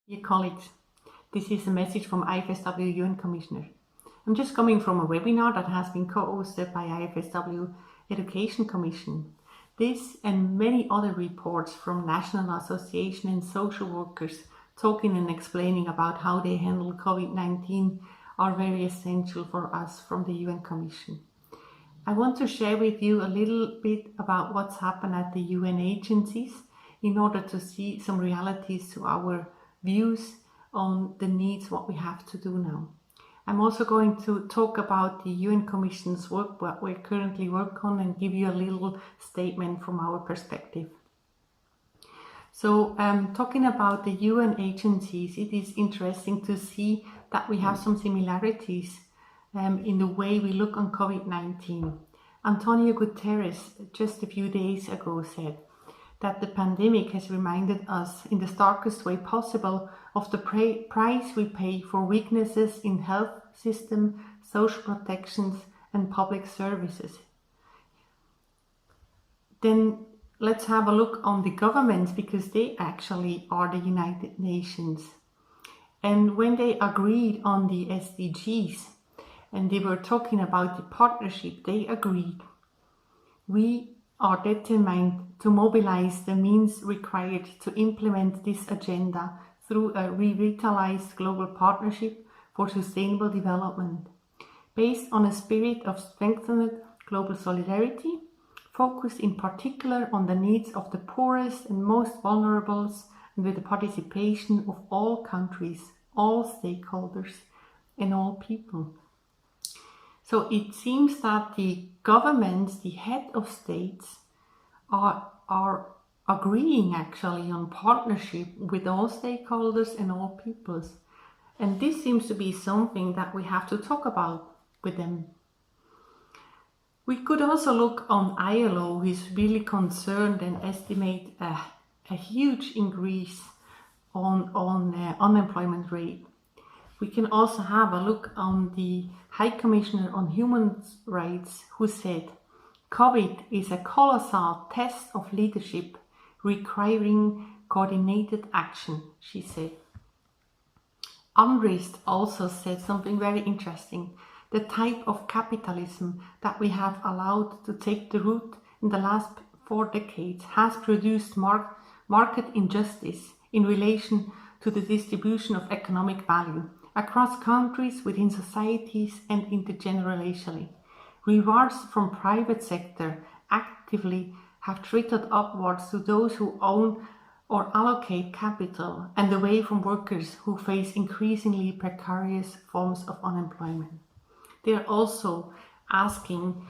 Dear colleagues, this is a message from IFSW UN Commissioner. I'm just coming from a webinar that has been co-hosted by IFSW Education Commission. This and many other reports from national association and social workers talking and explaining about how they handle Covid-19 are very essential for us from the UN Commission. I want to share with you a little bit about what's happened at the UN agencies in order to see some realities to our views on the needs, what we have to do now. I'm also going to talk about the UN Commission's work, what we currently work on, and give you a little statement from our perspective. So talking about the UN agencies, it is interesting to see that we have some similarities in the way we look on COVID-19. Antonio Guterres just a few days ago said that the pandemic has reminded us in the starkest way possible of the price we pay for weaknesses in health system, social protections and public services. Then let's have a look on the governments, because they actually are the United Nations. And when they agreed on the SDGs and they were talking about the partnership, they agreed we are determined to mobilize the means required to implement this agenda through a revitalized global partnership for sustainable development, based on a spirit of strengthened global solidarity, focused in particular on the needs of the poorest and most vulnerable, and with the participation of all countries, all stakeholders, and all people. So it seems that the governments, the head of states, are agreeing actually on partnership with all stakeholders and all peoples. And this seems to be something that we have to talk about with them. We could also look on ILO, who is really concerned and estimate a huge increase on unemployment rate. We can also have a look on the High Commissioner on Human Rights, who said, COVID is a colossal test of leadership requiring coordinated action, she said. Unrest also said something very interesting. The type of capitalism that we have allowed to take the root in the last 4 decades has produced market injustice in relation to the distribution of economic value across countries, within societies and intergenerationally. Rewards from private sector actively have trickled upwards to those who own or allocate capital, and away from workers who face increasingly precarious forms of unemployment. They are also asking,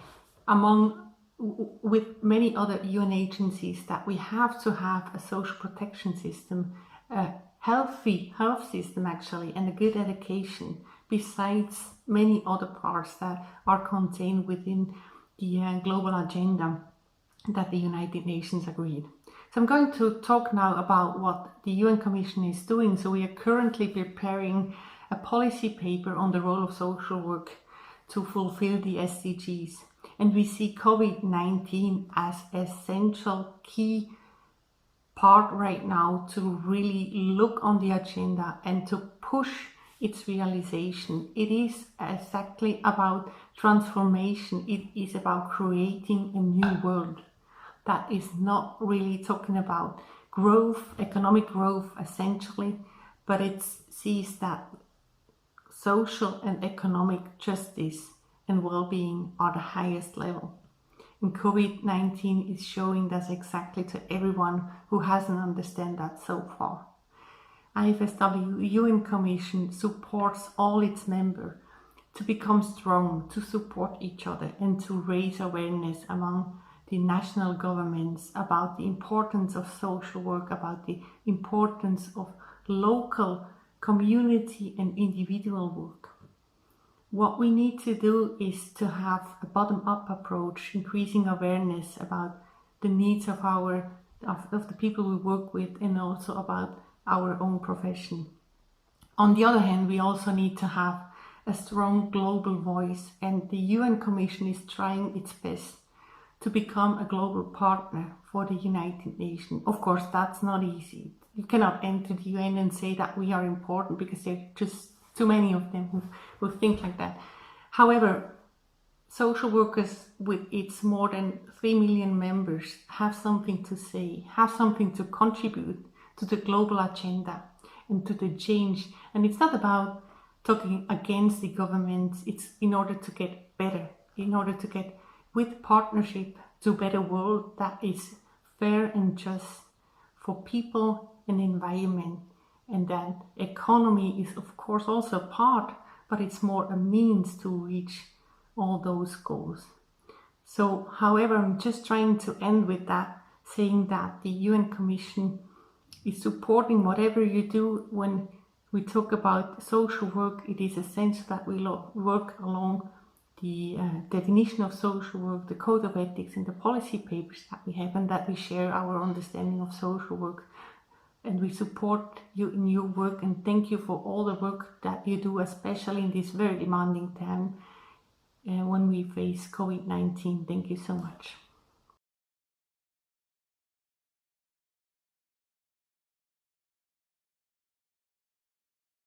with many other UN agencies, that we have to have a social protection system, a healthy health system actually, and a good education, besides many other parts that are contained within the global agenda that the United Nations agreed. So I'm going to talk now about what the UN Commission is doing. So we are currently preparing a policy paper on the role of social work to fulfill the SDGs. And we see COVID-19 as essential key part right now to really look on the agenda and to push its realization. It is exactly about transformation. It is about creating a new world that is not really talking about growth, economic growth essentially, but it sees that social and economic justice and well-being are the highest level. And COVID-19 is showing that exactly to everyone who hasn't understood that so far. IFSW UN Commission supports all its members to become strong, to support each other, and to raise awareness among the national governments about the importance of social work, about the importance of local community and individual work. What we need to do is to have a bottom-up approach, increasing awareness about the needs of the people we work with, and also about our own profession. On the other hand, we also need to have a strong global voice, and the UN Commission is trying its best to become a global partner for the United Nations. Of course, that's not easy. you cannot enter the UN and say that we are important, because there are just too many of them who think like that. However, social workers with its more than 3 million members have something to say, have something to contribute to the global agenda and to the change. And it's not about talking against the governments, it's in order to get better, in order to get with partnership to a better world that is fair and just for people and environment. And then economy is of course also a part, but it's more a means to reach all those goals. So, however, I'm just trying to end with that, saying that the UN Commission is supporting whatever you do. When we talk about social work, it is essential that we work along the definition of social work, the code of ethics, and the policy papers that we have, and that we share our understanding of social work. And we support you in your work, and thank you for all the work that you do, especially in this very demanding time when we face COVID-19. Thank you so much.